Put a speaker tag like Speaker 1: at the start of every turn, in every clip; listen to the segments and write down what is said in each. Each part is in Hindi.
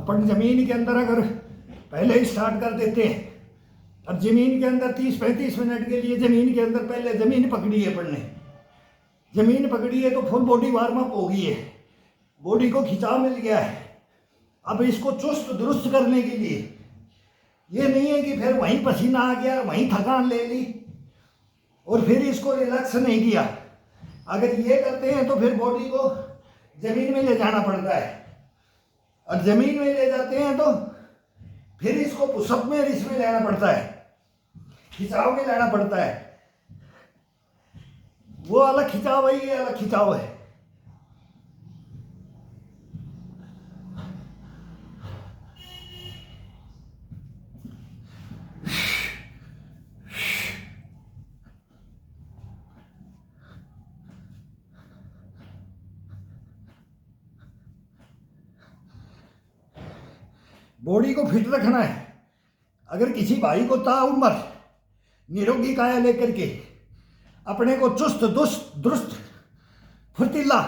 Speaker 1: अपन जमीन के अंदर अगर पहले ही स्टार्ट कर देते हैं, अब जमीन के अंदर 30-35 मिनट के लिए जमीन के अंदर पहले जमीन पकड़ी है अपन ने, जमीन पकड़ी है तो फुल बॉडी वार्म अप हो गई है, बॉडी को खिंचाव मिल गया है। अब इसको चुस्त दुरुस्त करने के लिए ये नहीं है कि फिर वहीं पसीना आ गया, वहीं थकान ले ली और फिर इसको रिलैक्स नहीं किया। अगर ये करते हैं तो फिर बॉडी को जमीन में ले जाना पड़ता है, और जमीन में ले जाते हैं तो फिर इसको पुशअप में इसमें लेना पड़ता है, खिंचाव में लेना पड़ता है। वो अलग खिंचाव है, ये अलग खिंचाव है। बॉडी को फिट रखना है। अगर किसी भाई को ताउम्र निरोगी काया लेकर के अपने को चुस्त दुरुस्त फुर्तीला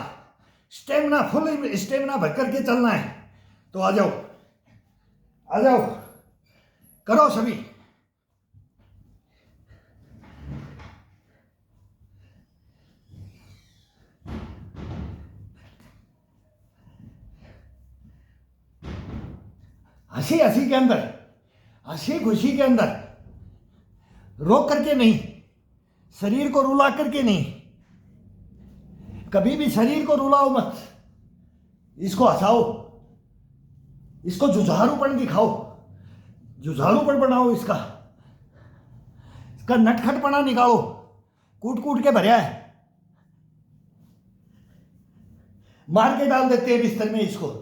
Speaker 1: स्टेमिना फुल स्टेमिना भर करके चलना है तो आ जाओ, आ जाओ, करो सभी। हंसी हंसी के अंदर, हंसी खुशी के अंदर, रोक करके नहीं, शरीर को रुला करके नहीं, कभी भी शरीर को रुलाओ मत, इसको हंसाओ, इसको जुझारूपन दिखाओ, जुझारूपन बनाओ, इसका नटखटपना निकालो, कूट कूट के भरया है, मार के डाल देते हैं बिस्तर में इसको।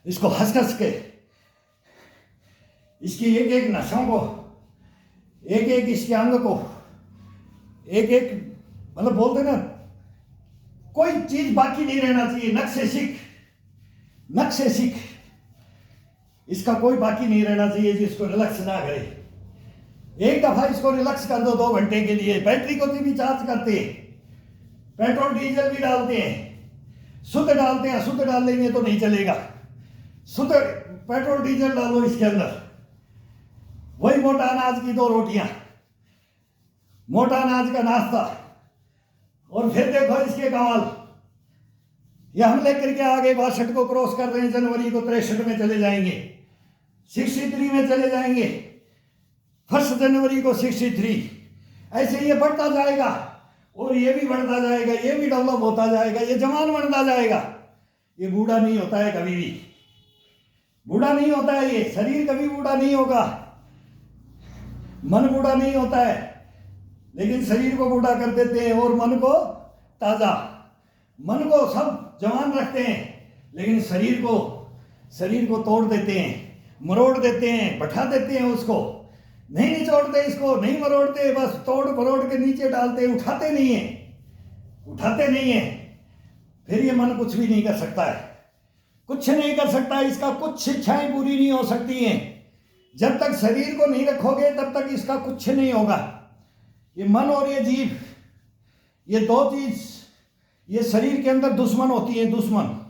Speaker 1: इसको हंस हंस के इसकी एक एक नसों को, एक एक इसके अंग को, एक एक मतलब बोलते ना, कोई चीज बाकी नहीं रहना चाहिए। नक से सीख, नक से सीख, इसका कोई बाकी नहीं रहना चाहिए जिसको रिलैक्स ना करे। एक दफा इसको रिलैक्स कर दो 2 घंटे के लिए। बैटरी को भी चार्ज करते हैं, पेट्रोल डीजल भी डालते हैं, शुद्ध डालते हैं, अशुद्ध डाल लेंगे तो नहीं चलेगा। शुद्ध पेट्रोल डीजल डालो इसके अंदर, वही मोटा अनाज की 2 रोटियां, मोटा अनाज का नाश्ता, और फिर देखो इसके कमाल। ये हम लेकर के आगे 62 को क्रॉस कर रहे हैं, जनवरी को 63 में चले जाएंगे, 63 में चले जाएंगे, 1 जनवरी को 63। ऐसे ये बढ़ता जाएगा और ये भी बढ़ता जाएगा, ये भी डेवलप होता जाएगा, ये जवान बनता जाएगा। ये बूढ़ा नहीं होता है कभी भी, बूढ़ा नहीं होता है, ये शरीर कभी बूढ़ा नहीं होगा, मन बूढ़ा नहीं होता है, लेकिन शरीर को बूढ़ा कर देते हैं और मन को ताजा। मन को सब जवान रखते हैं, लेकिन शरीर को तोड़ देते हैं, मरोड़ देते हैं, बैठा देते हैं, उसको नहीं निचोड़ते, इसको नहीं मरोड़ते, बस तोड़ मरोड़ के नीचे डालते, उठाते नहीं है, उठाते नहीं है। फिर ये मन कुछ भी नहीं कर सकता है, कुछ नहीं कर सकता, इसका कुछ इच्छाएं पूरी नहीं हो सकती हैं। जब तक शरीर को नहीं रखोगे तब तक इसका कुछ नहीं होगा। ये मन और ये जीव, ये 2 चीज ये शरीर के अंदर दुश्मन होती है, दुश्मन।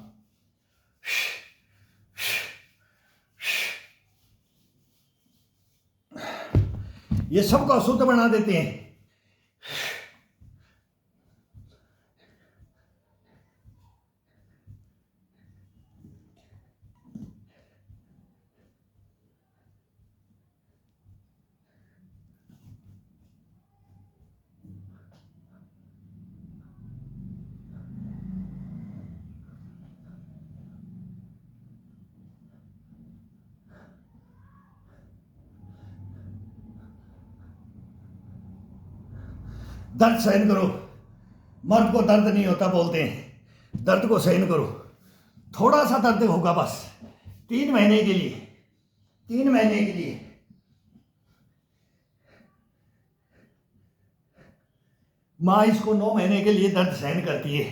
Speaker 1: ये सबको अशुद्ध बना देते हैं। दर्द सहन करो। मर्द को दर्द नहीं होता बोलते हैं, दर्द को सहन करो। थोड़ा सा दर्द होगा बस, 3 महीने के लिए, 3 महीने के लिए। माँ इसको 9 महीने के लिए दर्द सहन करती है,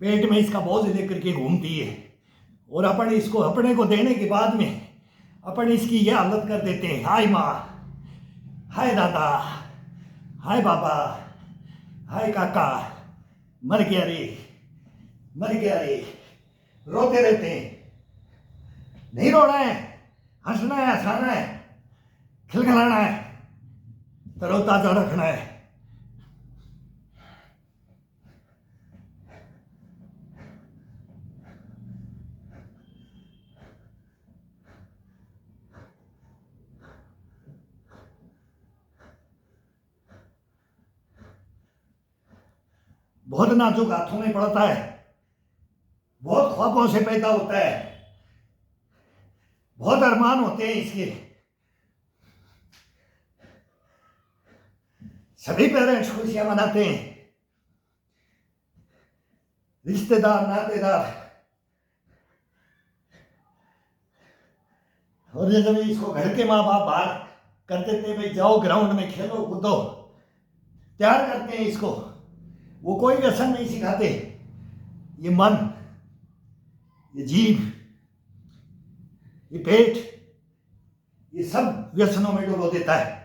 Speaker 1: पेट में इसका बोझ लेकर के घूमती है, और अपन इसको अपने को देने के बाद में अपन इसकी यह हालत कर देते हैं। हाय माँ, हाय दादा, हाय बाबा, हाय काका, मर गया रे, मर गया रे, रोते रहते हैं। नहीं रोना है, हंसना है, हंसाना है, खिलखिलाना है, तरोताजा रखना है। बहुत नाजुक हाथों में पड़ता है, बहुत ख्वाबों से पैदा होता है, बहुत अरमान होते हैं इसके। सभी पेरेंट्स खुशियां मनाते हैं, रिश्तेदार, नातेदार। और जब इसको घर के माँ बाप बाहर करते थे, भाई जाओ ग्राउंड में खेलो कूदो, तैयार करते हैं इसको, वो कोई व्यसन नहीं सिखाते। ये मन, ये जीभ, ये पेट, ये सब व्यसनों में डुबो देता है।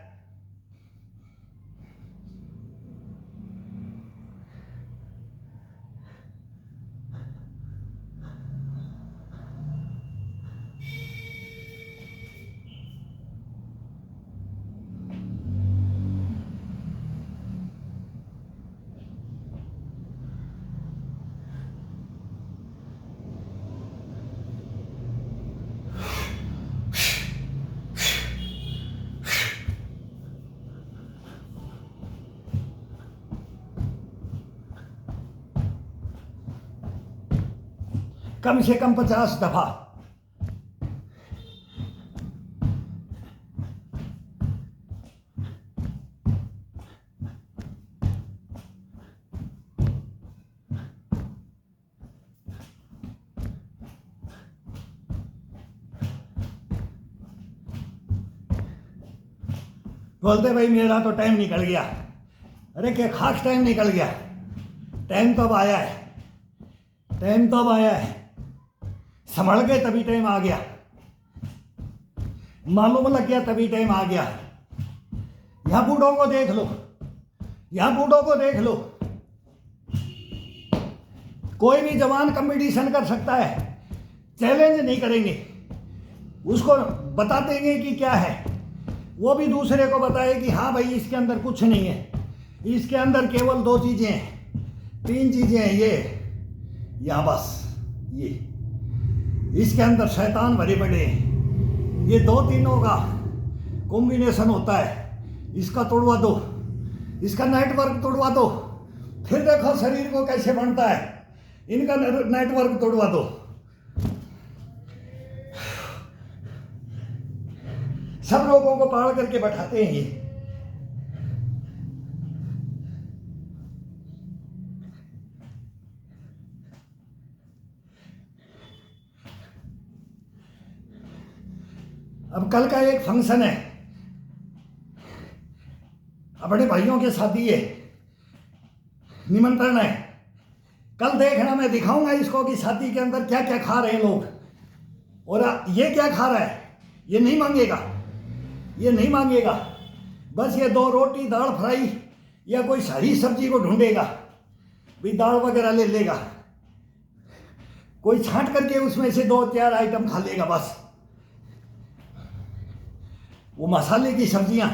Speaker 1: कम से कम 50 दफा। बोलते भाई मेरा तो टाइम निकल गया। अरे क्या खास टाइम निकल गया? टाइम तो अब आया है, टाइम तो अब आया है। संभल गए तभी टाइम आ गया, मालूम लग गया तभी टाइम आ गया। यहां बूढ़ों को देख लो, यहां बूढ़ों को देख लो। कोई भी जवान कंपटीशन कर सकता है, चैलेंज नहीं करेंगे, उसको बता देंगे कि क्या है, वो भी दूसरे को बताए कि हाँ भाई इसके अंदर कुछ नहीं है, इसके अंदर केवल 2 चीजें हैं, 3 चीजें हैं, ये यहाँ बस ये, इसके अंदर शैतान भरे पड़े हैं। ये 2-3 का कॉम्बिनेशन होता है, इसका तोड़वा दो, इसका नेटवर्क तोड़वा दो, फिर देखो शरीर को कैसे बनता है। इनका नेटवर्क तोड़वा दो। सब लोगों को पाड़ करके बैठाते हैं ये। अब कल का एक फंक्शन है, अपने भाइयों के शादी है, निमंत्रण है। कल देखना, मैं दिखाऊंगा इसको कि शादी के अंदर क्या क्या खा रहे हैं लोग, और ये क्या खा रहा है। ये नहीं मांगेगा, ये नहीं मांगेगा, बस ये 2 रोटी दाल फ्राई या कोई हरी सब्जी को ढूंढेगा, भी दाल वगैरह ले लेगा, कोई छांट करके उसमें से 2-4 आइटम खा लेगा बस। वो मसाले की सब्जियां,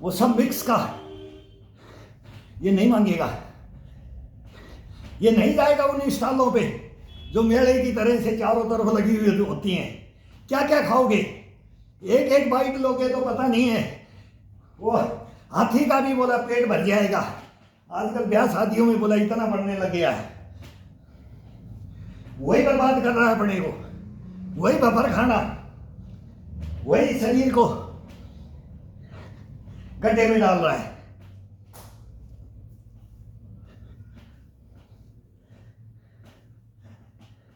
Speaker 1: वो सब मिक्स का, ये नहीं मांगेगा। ये नहीं जाएगा उन स्टॉलों पे जो मेले की तरह से चारों तरफ लगी हुई होती हैं। क्या क्या खाओगे, एक एक बाइट लोगे तो पता नहीं है। वो हाथी का भी बोला पेट भर जाएगा, आजकल ब्याह शादियों में बोला इतना बढ़ने लग गया है। वही बर्बाद कर रहा है अपने को, वही बफर खाना, वही शरीर को गड्ढे में डाल रहा है।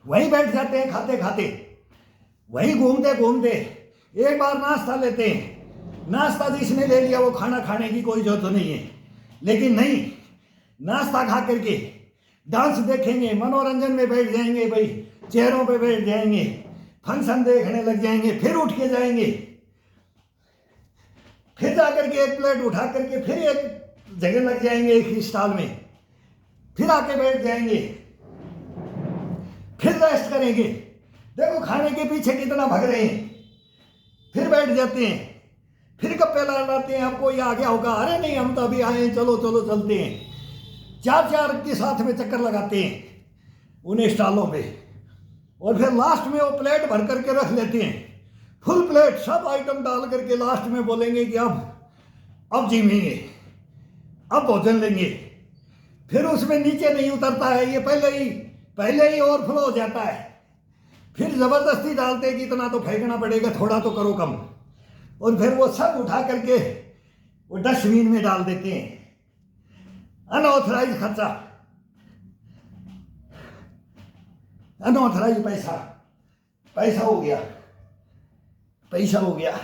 Speaker 1: वहीं बैठ जाते हैं खाते खाते, वहीं घूमते घूमते एक बार नाश्ता लेते हैं। नाश्ता जिसने ले लिया वो खाना खाने की कोई जरूरत नहीं है। लेकिन नहीं, नाश्ता खा करके डांस देखेंगे, मनोरंजन में बैठ जाएंगे भाई, चेयरों पे बैठ जाएंगे, फंक्शन देखने लग जाएंगे, फिर उठ के जाएंगे, फिर जा करके एक प्लेट उठा करके फिर एक जगह लग जाएंगे एक स्टॉल में, फिर आके बैठ जाएंगे, फिर रेस्ट करेंगे। देखो खाने के पीछे कितना भाग रहे हैं, फिर बैठ जाते हैं, फिर गप्पे लड़ाते हैं, आपको ये आ गया होगा, अरे नहीं हम तो अभी आए हैं, चलो चलो चलते हैं। चार चार के साथ में चक्कर लगाते हैं उन स्टॉलों पे, और फिर लास्ट में वो प्लेट भर करके रख लेते हैं, फुल प्लेट सब आइटम डाल करके लास्ट में बोलेंगे कि अब जिमेंगे, अब भोजन लेंगे। फिर उसमें नीचे नहीं उतरता है, ये पहले ही ओवरफ्लो हो जाता है। फिर जबरदस्ती डालते हैं कि इतना तो फेंकना पड़ेगा, थोड़ा तो करो कम, और फिर वो सब उठा करके वो डस्टबिन में डाल देते हैं। अनऑथराइज खर्चा, अनऑथराइज पैसा हो गया, पैसा हो गया।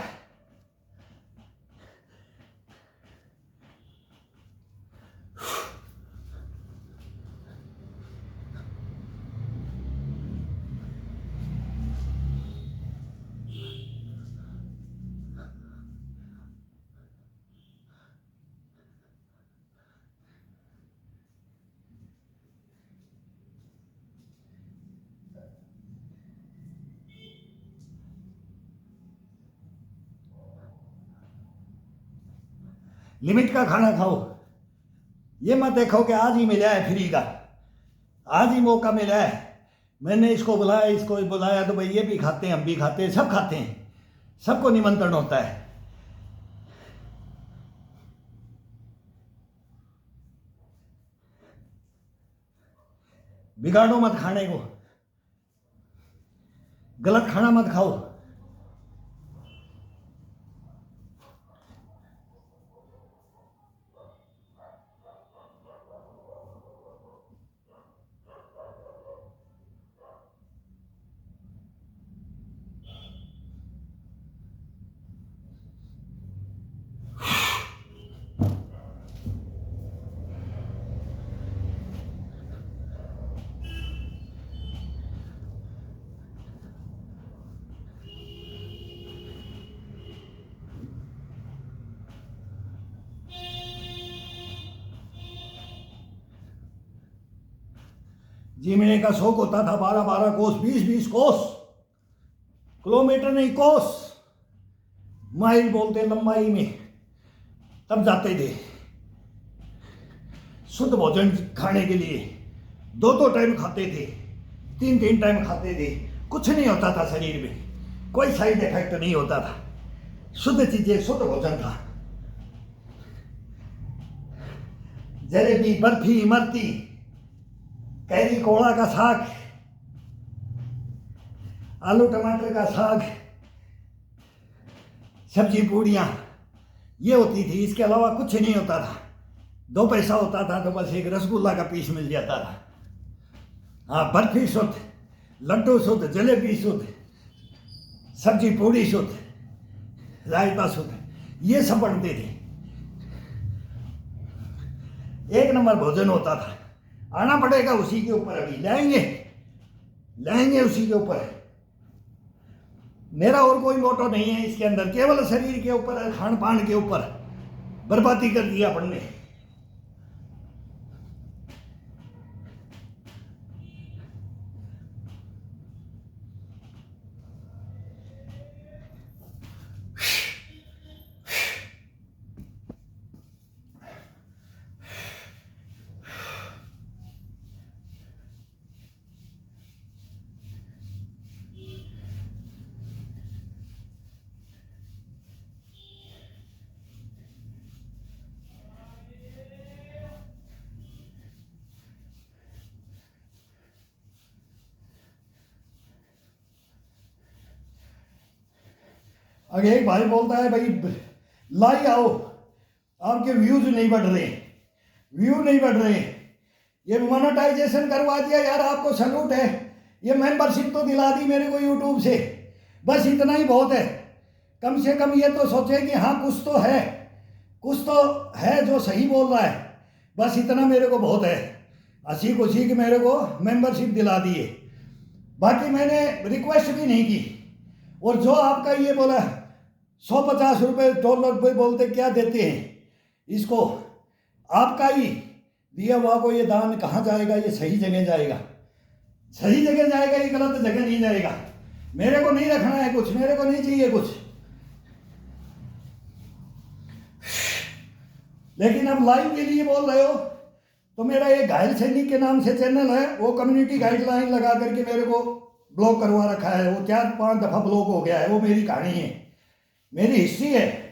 Speaker 1: लिमिट का खाना खाओ, ये मत देखो कि आज ही मिला है फ्री का, आज ही मौका मिला है, मैंने इसको बुलाया इसको बुलाया तो भाई ये भी खाते हैं हम भी खाते हैं, सब खाते हैं, सबको निमंत्रण होता है। बिगाड़ो मत खाने को, गलत खाना मत खाओ। जीमने का शौक होता था, 12-12 कोस, 20-20 कोस, किलोमीटर नहीं कोस, माइल बोलते लंबाई में, तब जाते थे शुद्ध भोजन खाने के लिए। 2-2 टाइम खाते थे, 3-3 टाइम खाते थे, कुछ नहीं होता था शरीर में, कोई साइड इफेक्ट नहीं होता था, शुद्ध चीजें, शुद्ध भोजन था। जलेबी, बर्फी, इमरती, कैरी कोड़ा का साग, आलू टमाटर का साग, सब्जी पूड़ियाँ, ये होती थी, इसके अलावा कुछ नहीं होता था। 2 पैसा होता था तो बस एक रसगुल्ला का पीस मिल जाता था। हाँ, बर्फी शुद्ध, लड्डू शुद्ध, जलेबी शुद्ध, सब्जी पूड़ी शुद्ध, रायता शुद्ध, ये सब बनते थे। एक नंबर भोजन होता था। आना पड़ेगा उसी के ऊपर, अभी लाएंगे उसी के ऊपर। मेरा और कोई मोटो नहीं है इसके अंदर, केवल शरीर के ऊपर, खान पान के ऊपर बर्बादी कर दिया अपन ने। अगर एक भाई बोलता है भाई लाई आओ, आपके व्यूज नहीं बढ़ रहे, व्यू नहीं बढ़ रहे, ये मोनेटाइजेशन करवा दिया यार, आपको सैल्यूट है, ये मेंबरशिप तो दिला दी मेरे को यूट्यूब से, बस इतना ही बहुत है। कम से कम ये तो सोचे कि हाँ कुछ तो है, कुछ तो है जो सही बोल रहा है, बस इतना मेरे को बहुत है। हंसी खुशी कि मेरे को मेंबरशिप दिला दी है, बाकी मैंने रिक्वेस्ट भी नहीं की। और जो आपका ये बोला 150 रुपये $1 पे बोलते क्या देते हैं इसको, आपका ही दिया हुआ को ये दान कहाँ जाएगा? ये सही जगह जाएगा, सही जगह जाएगा, ये गलत जगह नहीं जाएगा। मेरे को नहीं रखना है कुछ, मेरे को नहीं चाहिए कुछ। लेकिन अब लाइव के लिए बोल रहे हो तो मेरा एक घायल सैनिक के नाम से चैनल है, वो कम्युनिटी गाइडलाइन लगा करके मेरे को ब्लॉक करवा रखा है। वो 4-5 दफ़ा ब्लॉक हो गया है। वो मेरी कहानी है, मेरी हिस्ट्री है।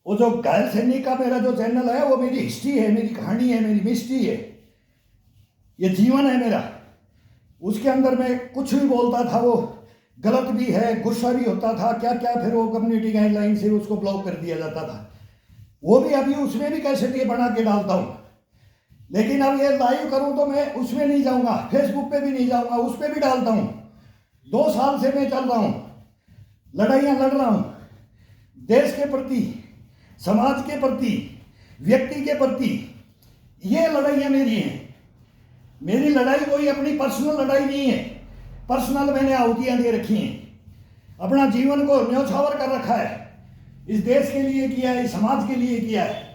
Speaker 1: वो जो घायल सैनिक का मेरा जो चैनल है वो मेरी हिस्ट्री है, मेरी कहानी है, मेरी मिस्ट्री है, ये जीवन है मेरा। उसके अंदर मैं कुछ भी बोलता था वो गलत भी है, गुस्सा भी होता था, क्या क्या, फिर वो कम्युनिटी गाइडलाइन से उसको ब्लॉक कर दिया जाता था। वो भी अभी उसमें भी कैसे ये बना के डालता हूँ। लेकिन अब ये लाइव करूँ तो मैं उसमें नहीं जाऊँगा, फेसबुक पे भी नहीं जाऊँगा, उस पर भी डालता हूँ। 2 साल से मैं चल रहा हूँ, लड़ाइयाँ लड़ रहा हूँ, देश के प्रति, समाज के प्रति, व्यक्ति के प्रति। ये लड़ाइयाँ मेरी हैं। मेरी लड़ाई कोई अपनी पर्सनल लड़ाई नहीं है। पर्सनल मैंने आहुतियाँ दे रखी हैं, अपना जीवन को न्यौछावर कर रखा है, इस देश के लिए किया है, इस समाज के लिए किया है।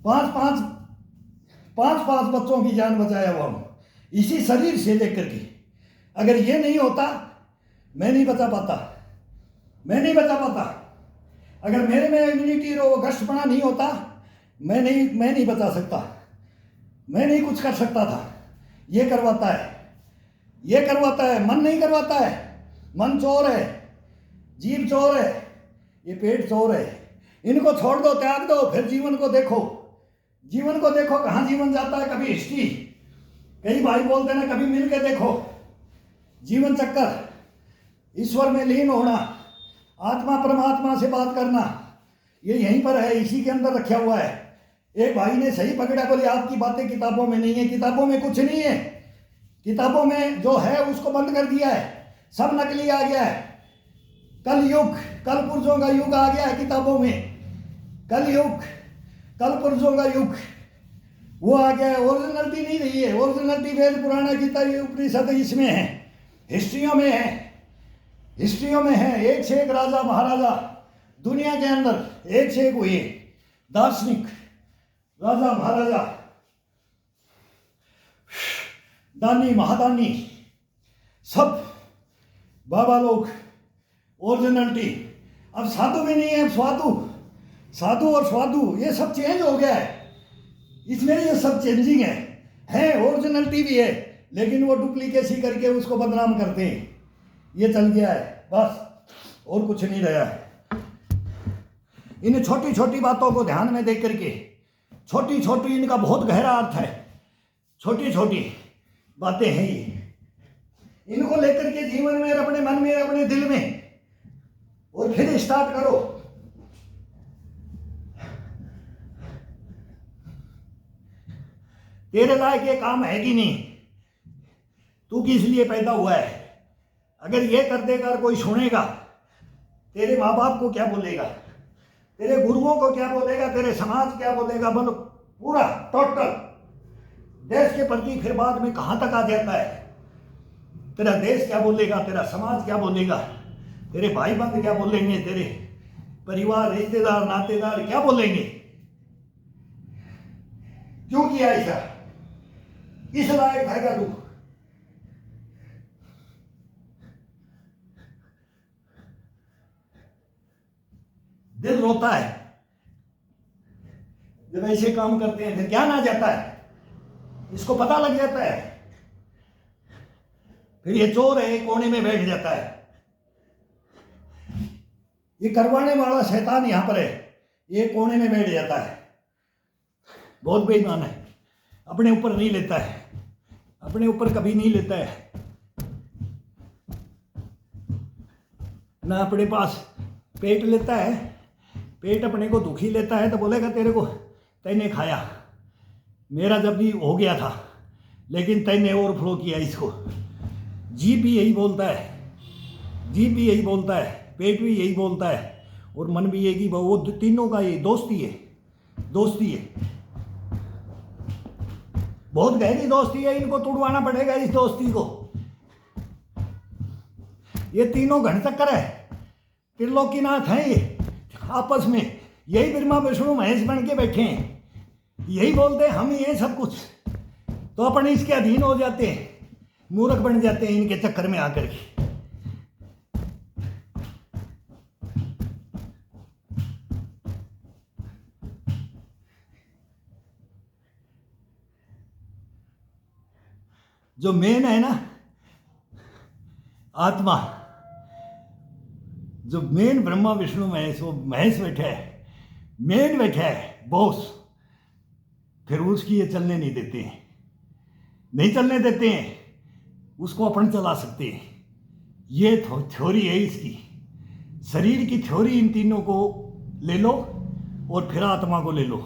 Speaker 1: 5 बच्चों की जान बचाया हुआ हूँ इसी शरीर से लेकर के। अगर ये नहीं होता मैं नहीं बचा पाता, मैं नहीं बचा पाता। अगर मेरे में इम्यूनिटी रोगग्रस्तपना नहीं होता मैं नहीं बचा सकता, मैं नहीं कुछ कर सकता था। ये करवाता है, ये करवाता है, मन नहीं करवाता है। मन चोर है, जीव चोर है, ये पेट चोर है। इनको छोड़ दो, त्याग दो, फिर जीवन को देखो। जीवन को देखो कहाँ जीवन जाता है। कभी हिस्ट्री, कई भाई बोलते ना, कभी मिल के देखो। जीवन चक्कर, ईश्वर में लीन होना, आत्मा परमात्मा से बात करना, ये यहीं पर है, इसी के अंदर रखा हुआ है। एक भाई ने सही पकड़ा, बोले आपकी बातें किताबों में नहीं है। किताबों में कुछ नहीं है, किताबों में जो है उसको बंद कर दिया है, सब नकली आ गया है। कल युग, कल पुरुषों का युग आ गया है किताबों में। कल युग, कल पुरुषों का युग वो आ गया है। ओरिजिनलिटी नहीं रही है। ओरिजिनलिटी वेद पुराना गीता उपनिषद इसमें है, हिस्ट्रियों में है, हिस्ट्रियों में है। एक से एक राजा महाराजा दुनिया के अंदर एक से एक हुए, दार्शनिक राजा महाराजा, दानी महादानी, सब बाबा लोग, ओरिजिनलिटी। अब साधु भी नहीं है, अब स्वादु, साधु और स्वादु ये सब चेंज हो गया है। इसमें ये सब चेंजिंग है ओरिजिनलिटी भी है, लेकिन वो डुप्लीकेसी करके उसको बदनाम करते हैं। ये चल गया है बस, और कुछ नहीं रहा है। इन छोटी छोटी बातों को ध्यान में देख करके, छोटी छोटी इनका बहुत गहरा अर्थ है। छोटी छोटी बातें हैं ये, इनको लेकर के जीवन में, अपने मन में, अपने दिल में, और फिर स्टार्ट करो। तेरे लायक ये काम है कि नहीं? तू किस लिए पैदा हुआ है? अगर ये कर देगा कोई सुनेगा, तेरे माँ बाप को क्या बोलेगा, तेरे गुरुओं को क्या बोलेगा, तेरे समाज क्या बोलेगा, मतलब पूरा टोटल देश के प्रति फिर बाद में कहाँ तक आ जाता है। तेरा देश क्या बोलेगा, तेरा समाज क्या बोलेगा, तेरे भाई बंधु क्या बोलेंगे, तेरे परिवार, रिश्तेदार, नातेदार क्या बोलेंगे? क्यों किया ऐसा? इस लायक है क्या तू? दिल रोता है जब ऐसे काम करते हैं, फिर ज्ञान आ जाता है, इसको पता लग जाता है, फिर ये चोर है कोने में बैठ जाता है। ये करवाने वाला शैतान यहां पर है, ये कोने में बैठ जाता है। बहुत बेईमान है, अपने ऊपर नहीं लेता है, अपने ऊपर कभी नहीं लेता है ना। अपने पास पेट लेता है, पेट अपने को दुखी लेता है तो बोलेगा तेरे को तैने खाया, मेरा जब भी हो गया था, लेकिन तैने ओवरफ्लो किया इसको। जीभ भी यही बोलता है, जीभ भी यही बोलता है, पेट भी यही बोलता है, और मन भी यही, वो तीनों का ये दोस्ती है, दोस्ती है, बहुत गहरी दोस्ती है। इनको तुड़वाना पड़ेगा इस दोस्ती को। ये तीनों घनचक्कर है, त्रिलोकीनाथ हैं ये आपस में, यही ब्रह्मा विष्णु महेश बन के बैठे हैं, यही बोलते हैं हम ये सब कुछ, तो अपन इसके अधीन हो जाते हैं, मूर्ख बन जाते हैं इनके चक्कर में आकर के। जो मेन है ना आत्मा, जो मेन ब्रह्मा विष्णु महेश, वो महेश बैठा है, मेन बैठा है बॉस, फिर उसकी ये चलने नहीं देते हैं, नहीं चलने देते हैं, उसको अपन चला सकते हैं। ये थ्योरी है इसकी, शरीर की थ्योरी इन तीनों को ले लो और फिर आत्मा को ले लो।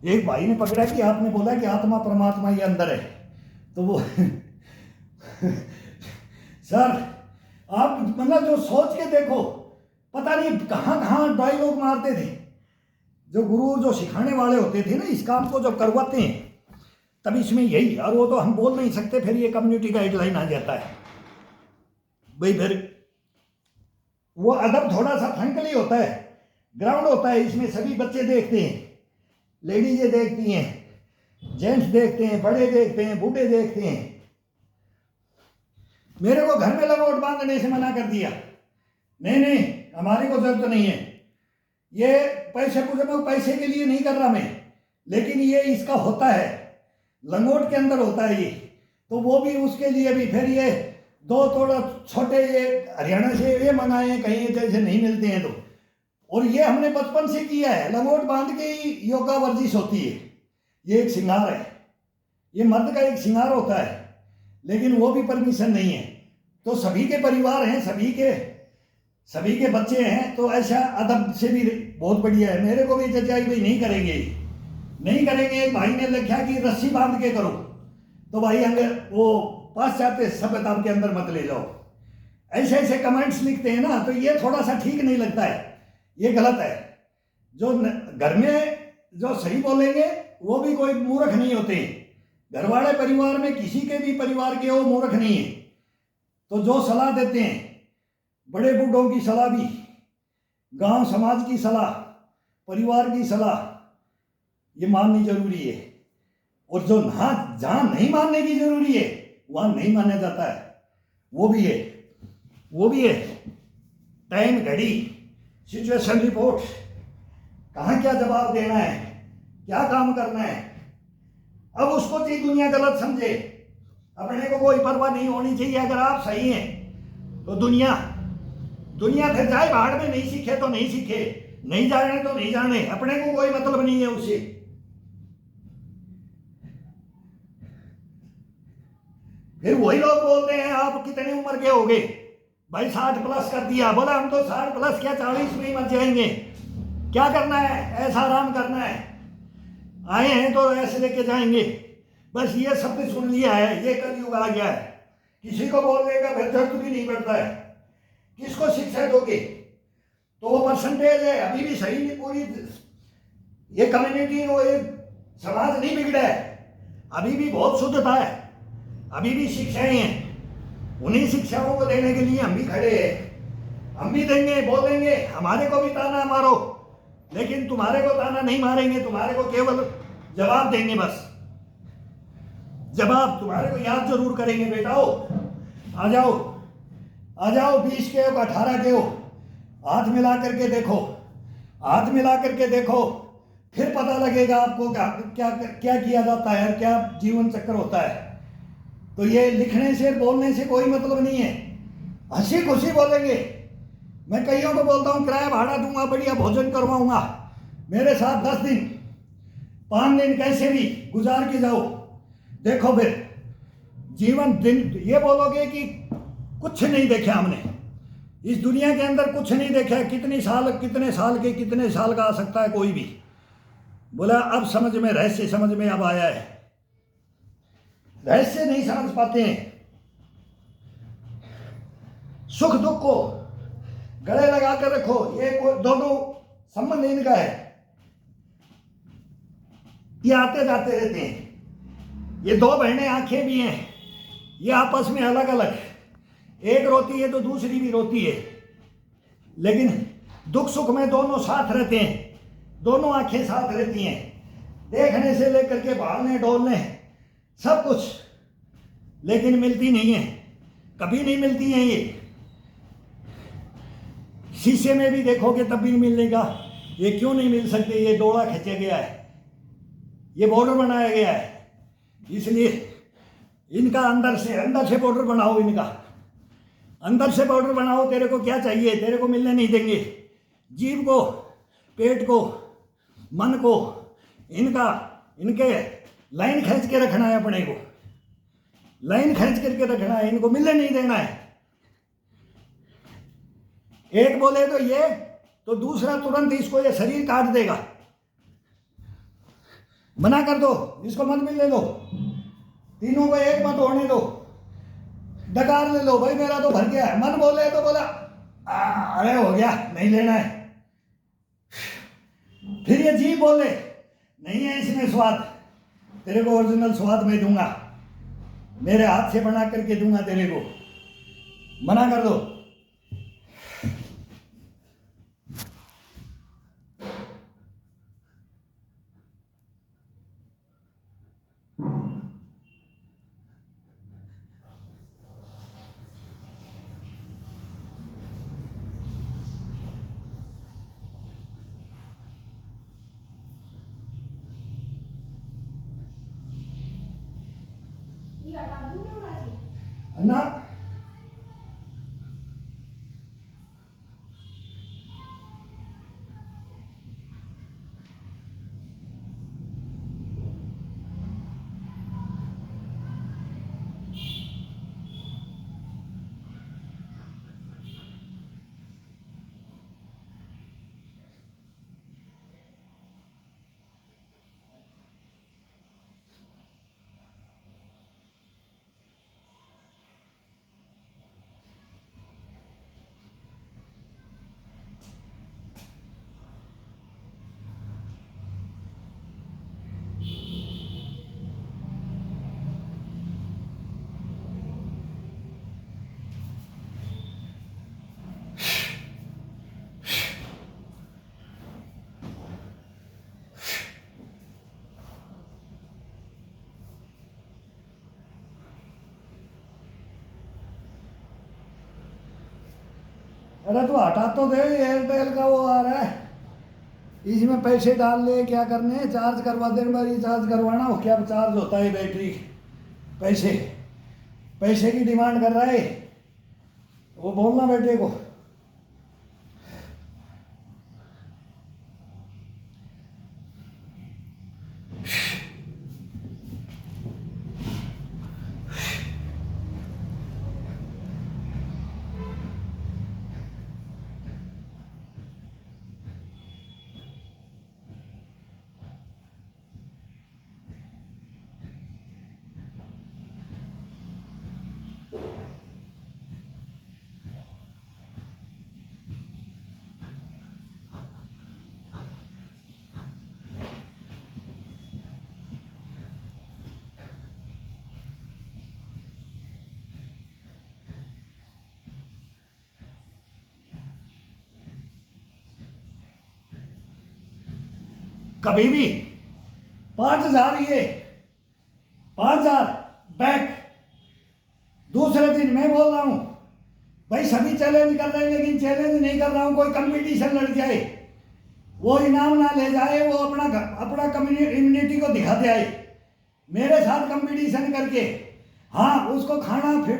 Speaker 1: एक भाई ने पकड़ा कि आपने बोला कि आत्मा परमात्मा ये अंदर है, तो वो सर आप मतलब जो सोच के देखो, पता नहीं कहाँ कहाँ डायलॉग मारते थे जो गुरु, जो सिखाने वाले होते थे ना इस काम को जब करवाते हैं, तब इसमें यही, और वो तो हम बोल नहीं सकते, फिर ये कम्युनिटी गाइडलाइन आ जाता है भाई, फिर वो अदब थोड़ा सा फ्रैंकली होता है, ग्राउंड होता है, इसमें सभी बच्चे देखते हैं, लेडीजें देखती हैं, जेंट्स देखते हैं, बड़े देखते हैं, बूढ़े देखते हैं। मेरे को घर में लंगोट बांधने से मना कर दिया, नहीं नहीं हमारी को जरूरत नहीं है, ये पैसे पैसे के लिए नहीं कर रहा मैं, लेकिन ये इसका होता है, लंगोट के अंदर होता है ये, तो वो भी उसके लिए भी फिर ये दो थोड़ा छोटे ये हरियाणा से ये मंगाए हैं, कहीं जैसे नहीं मिलते हैं तो, और ये हमने बचपन से किया है, लंगोट बांध के ही योगा वर्जिश होती है, ये एक श्रृंगार है, ये मर्द का एक श्रृंगार होता है, लेकिन वो भी परमिशन नहीं है। तो सभी के परिवार हैं, सभी के बच्चे हैं, तो ऐसा अदब से भी बहुत बढ़िया है। मेरे को भी जजाई भाई नहीं करेंगे, नहीं करेंगे। एक भाई ने लिखा कि रस्सी बांध के करो, तो भाई अंदर वो पाश्चात्य सभ्यता के अंदर मत ले जाओ, ऐसे ऐसे कमेंट्स लिखते हैं ना, तो ये थोड़ा सा ठीक नहीं लगता है, ये गलत है। जो घर में जो सही बोलेंगे वो भी कोई मूर्ख नहीं होते, घर वाले परिवार में किसी के भी परिवार के वो मूर्ख नहीं है। तो जो सलाह देते हैं, बड़े बूढ़ों की सलाह भी, गांव समाज की सलाह, परिवार की सलाह, ये माननी जरूरी है। और जो जहां नहीं मानने की जरूरी है वहां नहीं माना जाता है, वो भी है, वो भी है। टाइम घड़ी, सिचुएशन रिपोर्ट, कहाँ क्या जवाब देना है, क्या काम करना है। अब उसको चीज दुनिया गलत समझे, अपने को कोई परवाह नहीं होनी चाहिए। अगर आप सही हैं तो दुनिया फिर जाए भाड़ में, नहीं सीखे तो नहीं सीखे, नहीं जाने तो नहीं जाने, अपने को कोई मतलब नहीं है उससे। फिर वही लोग बोलते हैं आप कितनी उम्र के हो गए, भाई 60 प्लस कर दिया। बोला हम तो 60 प्लस क्या 40 में ही मर जाएंगे, क्या करना है, ऐसा आराम करना है, आए हैं तो ऐसे लेके जाएंगे। बस ये शब्द सुन लिया है, ये कलयुग आ गया है। किसी को बोलने का फिर जरूरत भी नहीं पड़ता है, किसको शिक्षा दोगे। तो वो परसेंटेज है, अभी भी सही नहीं, पूरी ये कम्युनिटी वो ये समाज नहीं बिगड़ा है, अभी भी बहुत शुद्धता है, अभी भी शिक्षाएं हैं। उन्हीं शिक्षाओं को देने के लिए हम भी खड़े हैं, हम भी देंगे, बोलेंगे। हमारे को भी ताना मारो, लेकिन तुम्हारे को ताना नहीं मारेंगे, तुम्हारे को केवल जवाब देंगे। बस जवाब तुम्हारे को याद जरूर करेंगे, बेटाओ आ जाओ, आ जाओ, 20 के हो 18 के हो, हाथ मिला करके देखो, हाथ मिला करके देखो, फिर पता लगेगा आपको क्या क्या क्या किया जाता है, क्या जीवन चक्र होता है। तो ये लिखने से बोलने से कोई मतलब नहीं है, हंसी खुशी बोलेंगे। मैं कईयों को बोलता हूँ किराया भाड़ा दूंगा, बढ़िया भोजन करवाऊंगा, मेरे साथ 10 दिन 5 दिन कैसे भी गुजार के जाओ, देखो फिर जीवन दिन। ये बोलोगे कि कुछ नहीं देखा हमने इस दुनिया के अंदर, कुछ नहीं देखा, कितने साल का आ सकता है कोई भी। बोला अब समझ में, रहस्य समझ में अब आया है, रहस्य नहीं समझ पाते हैं। सुख दुख को गले लगा कर रखो। ये दोनों संबंध इनका है, ये आते जाते रहते हैं। ये दो बहनें आंखें भी हैं, ये आपस में अलग अलग, एक रोती है तो दूसरी भी रोती है, लेकिन दुख सुख में दोनों साथ रहते हैं, दोनों आंखें साथ रहती हैं, देखने से लेकर के भालने डोलने सब कुछ, लेकिन मिलती नहीं है, कभी नहीं मिलती हैं। ये शीशे में भी देखोगे तब भी मिलेगा, ये क्यों नहीं मिल सकते? ये डोरा खींचा गया है, ये बॉर्डर बनाया गया है, इसलिए इनका अंदर से बॉर्डर बनाओ, इनका अंदर से बॉर्डर बनाओ। तेरे को क्या चाहिए? तेरे को मिलने नहीं देंगे। जीभ को, पेट को, मन को, इनके लाइन खींच के रखना है, अपने को लाइन खींच करके रखना है, इनको मिलने नहीं देना है। एक बोले तो ये, तो दूसरा तुरंत इसको ये शरीर काट देगा। मना कर दो, इसको मत मिलने दो, तीनों को एक मत होने दो, डकार ले लो, भाई मेरा तो भर गया है। मन बोले तो बोला अरे हो गया, नहीं लेना है। फिर ये जीभ बोले नहीं है इसमें स्वाद, तेरे को ओरिजिनल स्वाद मैं दूंगा, मेरे हाथ से बना करके दूंगा तेरे को, मना कर दो। अन्ना अरे तू हटा तो दे, एयरटेल का वो आ रहा है, इसमें पैसे डाल ले, क्या करने हैं? चार्ज करवा दे, रिचार्ज करवाना हो, क्या चार्ज होता है बैटरी, पैसे पैसे की डिमांड कर रहा है वो, बोलना बेटे को। कभी भी 5,000 ये 5,000 बैक। दूसरे दिन मैं बोल रहा हूं भाई सभी चैलेंज कर रहे हैं, लेकिन चैलेंज नहीं कर रहा हूं, कोई कंपटीशन लड़ जाए, वो इनाम ना ले जाए, वो अपना इम्यूनिटी को दिखाते आए, मेरे साथ कंपटीशन करके। हाँ, उसको खाना फिर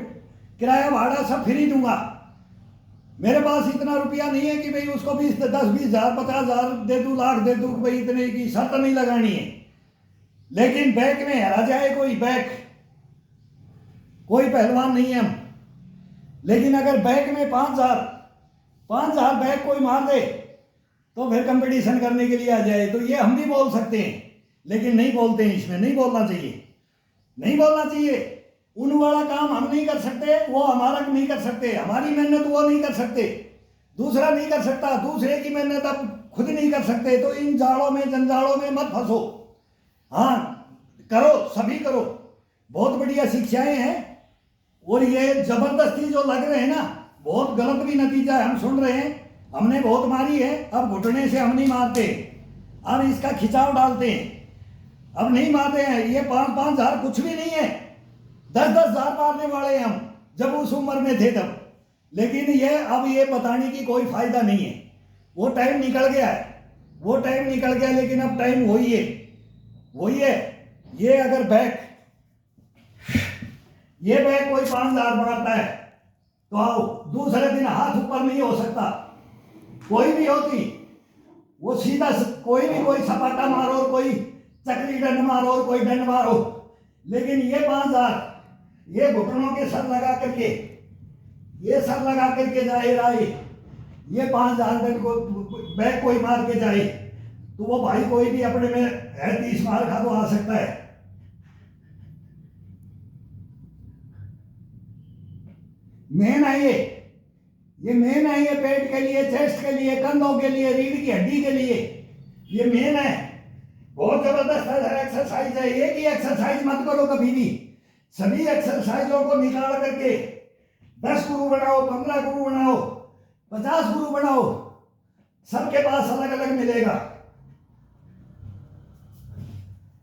Speaker 1: किराया भाड़ा सब फ्री दूंगा। मेरे पास इतना रुपया नहीं है कि भाई उसको 10, 20 हजार 50,000 दे दूं, लाख दे दूं, भाई इतने की शर्त नहीं लगानी है। लेकिन बैक में हरा जाए कोई, बैक कोई पहलवान नहीं है हम, लेकिन अगर बैक में 5,000 बैक कोई मार दे तो फिर कंपटीशन करने के लिए आ जाए, तो ये हम भी बोल सकते हैं, लेकिन नहीं बोलते हैं, इसमें नहीं बोलना चाहिए, नहीं बोलना चाहिए। उन वाला काम हम नहीं कर सकते, वो हमारा नहीं कर सकते, हमारी मेहनत वो नहीं कर सकते, दूसरा नहीं कर सकता, दूसरे की मेहनत अब खुद नहीं कर सकते। तो इन जाड़ों में जंजालों में मत फंसो। हाँ करो, सभी करो, बहुत बढ़िया शिक्षाएं हैं। और ये जबरदस्ती जो लग रहे हैं ना, बहुत गलत भी नतीजा है, हम सुन रहे हैं। हमने बहुत मारी है, अब घुटने से हम नहीं मारते, अब इसका खिंचाव डालते हैं, अब नहीं मारते हैं। ये 5,000 कुछ भी नहीं है, 10,000 मारने वाले हैं हम जब उस उम्र में थे तब। लेकिन ये अब ये बताने की कोई फायदा नहीं है, वो टाइम निकल गया है, वो टाइम निकल गया। लेकिन अब टाइम वही है, वही है। ये अगर ये बैग कोई 5,000 मारता है तो आओ, दूसरे दिन हाथ ऊपर नहीं हो सकता, कोई भी होती, वो सीधा कोई भी, कोई सपाटा मारो और कोई चक्री डंड मारो और कोई डंड मारो। लेकिन ये 5,000 ये घुटनों के सर लगा करके, ये सर लगा करके जाए राय, ये 5,000 डंड को बैग कोई मार के जाए तो वो भाई कोई भी अपने में है 30 मार खा तो आ सकता है। मेन है ये मेन है, ये पेट के लिए, चेस्ट के लिए, कंधों के लिए, रीढ़ की हड्डी के लिए ये मेन है। बहुत जबरदस्त एक्सरसाइज है। एक ही एक्सरसाइज मत करो कभी भी, सभी एक्सरसाइजों को निकाल करके 10 गुरु बनाओ, 15 गुरु बनाओ, 50 गुरु बनाओ, सबके पास अलग अलग मिलेगा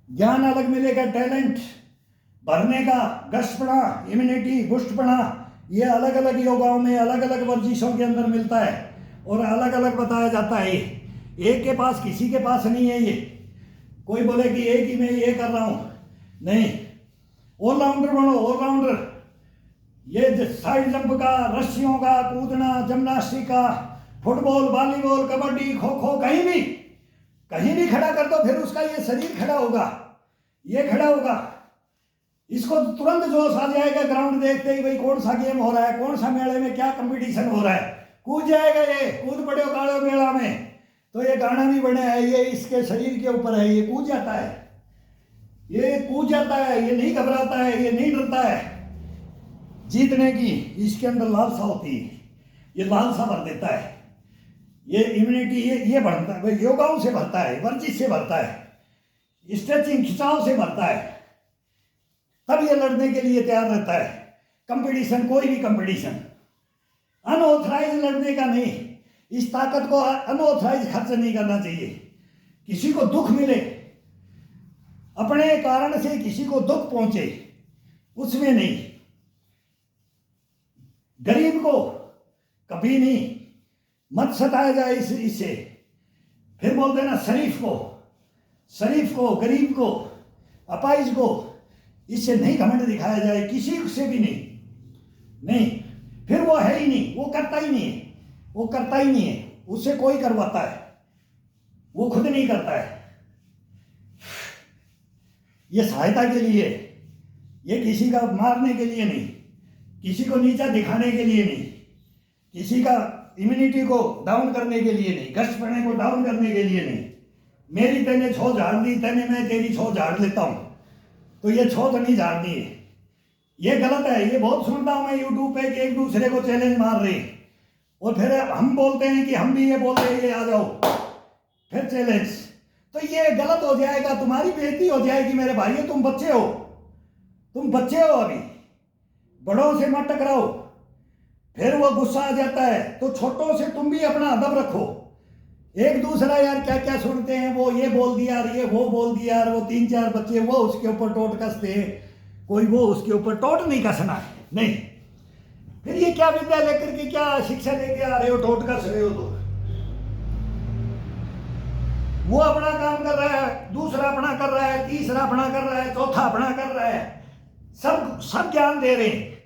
Speaker 1: ज्ञान, अलग मिलेगा, टैलेंट भरने का, गश्तपना, इम्यूनिटी, बुस्टपना, ये अलग अलग योगाओं में, अलग अलग वर्जिशों के अंदर मिलता है और अलग अलग बताया जाता है। एक के पास, किसी के पास नहीं है ये। कोई बोले कि एक ही मैं ये कर रहा हूं, नहीं, ऑलराउंडर बनो, ऑलराउंडर। ये साइड जंप का, रस्सियों का, कूदना, जिम्नास्टिक का, फुटबॉल, वॉलीबॉल, कबड्डी, खो खो, कहीं भी खड़ा कर दो, फिर उसका ये शरीर खड़ा होगा, ये खड़ा होगा। इसको तुरंत जोश आ जाएगा ग्राउंड देखते ही, भाई कौन सा गेम हो रहा है, कौन सा मेले में क्या कंपटीशन हो रहा है, कूद जाएगा ये, कूद पड़े काले मेला में। तो ये गाना भी बने है, ये इसके शरीर के ऊपर है, ये कूद जाता है, ये कूद जाता है, ये नहीं घबराता है, ये नहीं डरता है। जीतने की इसके अंदर लालसा होती है, ये लालसा भर देता है, ये इम्यूनिटी ये बढ़ता है, योगाओं से भरता है, वर्जिश से भरता है, स्ट्रेचिंग, खिंचाव से भरता है, तब ये लड़ने के लिए तैयार रहता है। कंपटीशन, कोई भी कंपटीशन अनऑथराइज लड़ने का नहीं, इस ताकत को अनऑथराइज खर्च नहीं करना चाहिए। किसी को दुख मिले, अपने कारण से किसी को दुख पहुंचे, उसमें नहीं। गरीब को कभी नहीं, मत सताया जाए इससे। फिर बोल देना शरीफ को, गरीब को, अपाहिज को, इससे नहीं घमंड दिखाया जाए, किसी से भी नहीं। फिर वो है ही नहीं, वो करता ही नहीं है, उससे कोई करवाता है, वो खुद नहीं करता है। ये सहायता के लिए, ये किसी का मारने के लिए नहीं, किसी को नीचा दिखाने के लिए नहीं, किसी का इम्यूनिटी को डाउन करने के लिए नहीं, गश्तपने को डाउन करने के लिए नहीं। मेरी तेने छो झाड़ दी, तेने मैं तेरी छो झाड़ लेता हूं, तो ये छो तो नहीं झाड़नी है, ये गलत है। ये बहुत सुनता हूं मैं यूट्यूब पे कि एक दूसरे को चैलेंज मार रहे हैं और फिर हम बोलते हैं कि हम भी ये बोल रहे हैं, ये आ जाओ, फिर चैलेंज। तो ये गलत हो जाएगा, तुम्हारी बेइज्जती हो जाएगी। मेरे भाई तुम बच्चे हो, अभी बड़ों से मत टकराओ, फिर वो गुस्सा आ जाता है। तो छोटों से तुम भी अपना अदब रखो। एक दूसरा यार क्या क्या सुनते हैं, वो ये बोल दिया, ये वो बोल दिया, वो 3-4 बच्चे वो उसके ऊपर टोट कसते हैं, कोई वो उसके ऊपर टोट नहीं कसना है, नहीं। फिर ये क्या विद्या लेकर के क्या शिक्षा लेके आ रहे हो, टोट कस रहे हो। तो वो अपना काम कर रहा है, दूसरा अपना कर रहा है, तीसरा अपना कर रहा है, चौथा अपना कर रहा है, सब ज्ञान दे रहे हैं।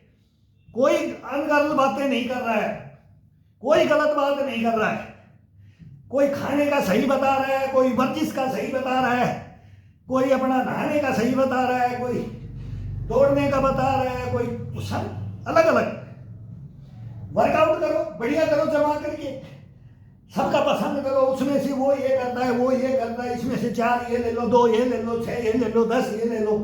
Speaker 1: कोई अनगलत बातें नहीं कर रहा है, कोई गलत बात नहीं कर रहा है। कोई खाने का सही बता रहा है, कोई वर्जिश का सही बता रहा है, कोई अपना नहाने का सही बता रहा है, कोई दौड़ने का बता रहा है, कोई सब अलग अलग। वर्कआउट करो, बढ़िया करो, जमा करके सबका पसंद करो। उसमें से वो ये करता है, वो ये करता है, इसमें से 4 ये ले लो, 2 ये ले लो, 6 ये ले लो, 10 ये ले लो।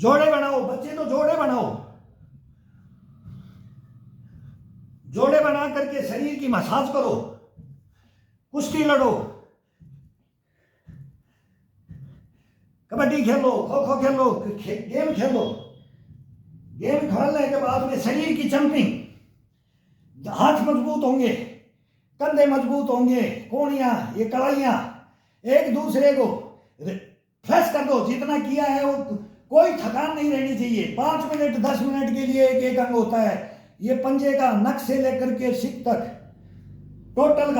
Speaker 1: जोड़े बनाओ बच्चे, तो जोड़े बनाओ। जोड़े बना करके शरीर की मसाज करो, कुश्ती लड़ो, कबड्डी खेलो, खो खो खेलो, गेम खेलो। गेम खेलने के बाद में शरीर की जंपिंग, हाथ मजबूत होंगे, कंधे मजबूत होंगे, कोहनियां, ये कलाइयां एक दूसरे को फ्रेश कर दो। जितना किया है वो, कोई थकान नहीं रहनी चाहिए। 5 मिनट 10 मिनट के लिए एक एक अंग होता है। ये पंजे का नख से लेकर के सिक तक टोटल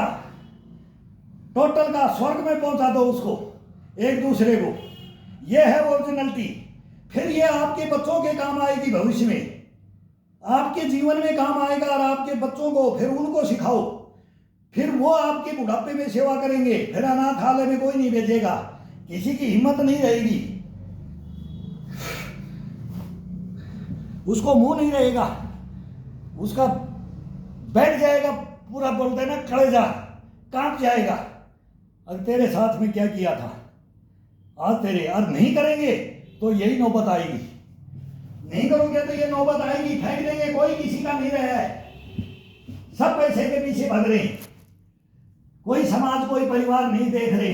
Speaker 1: का स्वर्ग में पहुंचा दो उसको, एक दूसरे को। ये है ओरिजिनलिटी। फिर ये आपके बच्चों के काम आएगी, भविष्य में आपके जीवन में काम आएगा। और आपके बच्चों को फिर उनको सिखाओ, फिर वो आपके बुढ़ापे में सेवा करेंगे। फिर अनाथालय में कोई नहीं भेजेगा, किसी की हिम्मत नहीं रहेगी, उसको मुंह नहीं रहेगा, उसका बैठ जाएगा पूरा, बोलते ना कलेजा कांप जाएगा। और तेरे साथ में क्या किया था आज तेरे, और नहीं करेंगे तो यही नौबत आएगी। नहीं करोगे तो ये नौबत आएगी, फेंक देंगे। कोई किसी का नहीं रहा है, सब पैसे के पीछे भाग रहे हैं। कोई समाज, कोई परिवार नहीं देख रहे।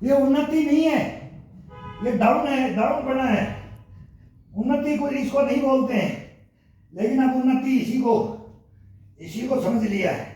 Speaker 1: ये उन्नति नहीं है, ये डाउन है, डाउन बना है। उन्नति को इसको नहीं बोलते हैं, लेकिन अब उन्नति इसी को समझ लिया है।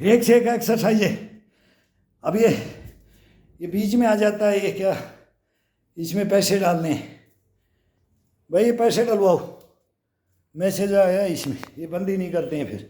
Speaker 1: एक से एक एक्सरसाइज है। अब ये बीच में आ जाता है, ये क्या, इसमें पैसे डालने हैं भाई, ये पैसे डलवाओ। मैसेज आया इसमें, ये बंद ही नहीं करते हैं फिर।